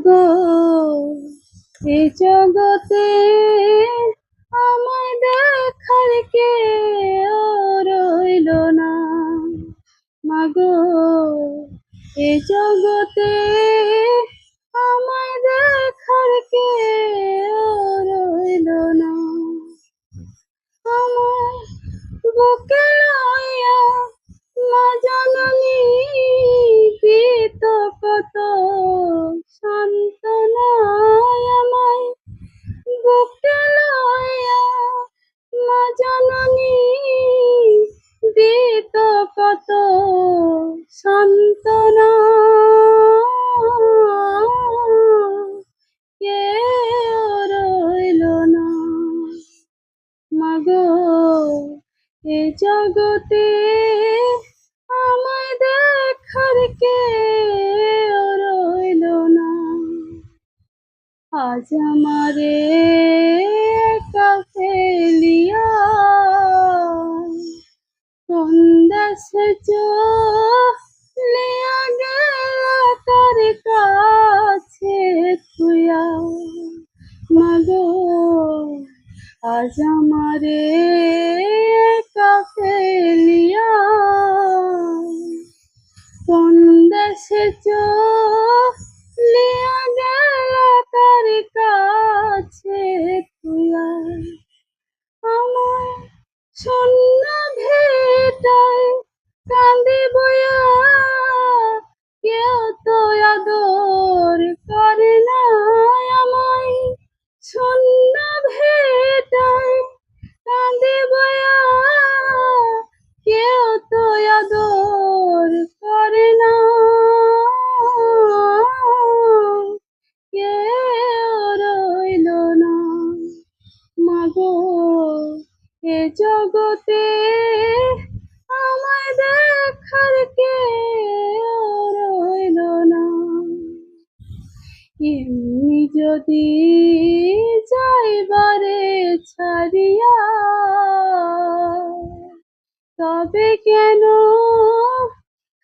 মাগো এই জগতে আমায় দেখার কেউ রইল না। মাগো এই জগতে আমায় দেখার কেউ রইল না। আমার বুকে লইয়া মা জননী দিত কত সান্ত্বনায় আমায়। বুকে লইয়া মা জননী দিত কত সান্ত্বনা। কেউ রইল না। মাগো এ জগতে আমায় দেখার কেউ রইল না। আজ আমারে একা ফেলিয়া কোন দেশে চলিয়া গেলা তার কাছে থুইয়া। মাগো আজ আমারে একা ফেলিয়া কোন দেশে চলিয়া গেলা তার কাছে থুইয়া। আমার শূন্য ভেটায় কান্দি বইয়া কেউ তো আদর করে না আমায়। শূন্য ভেটায় কান্দি বইয়া কেউ তো আদর করে না। কেউ রইল না। মাগো এ জগতে আমায় দেখার কেউ রইল না। এমনি যদি যাইবারে ছাড়িয়া তবে কেন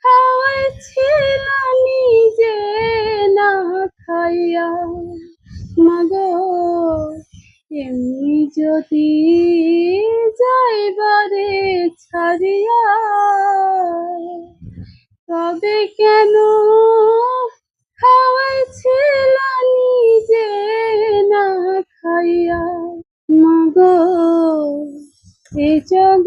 খাওয়াইছিলা নিজে না খাইয়া। মাগো এমনি যদি যাইবারে ছাড়িয়া তবে কেন খাওয়াইছিলা নিজে না খাইয়া। মাগো এ জগতে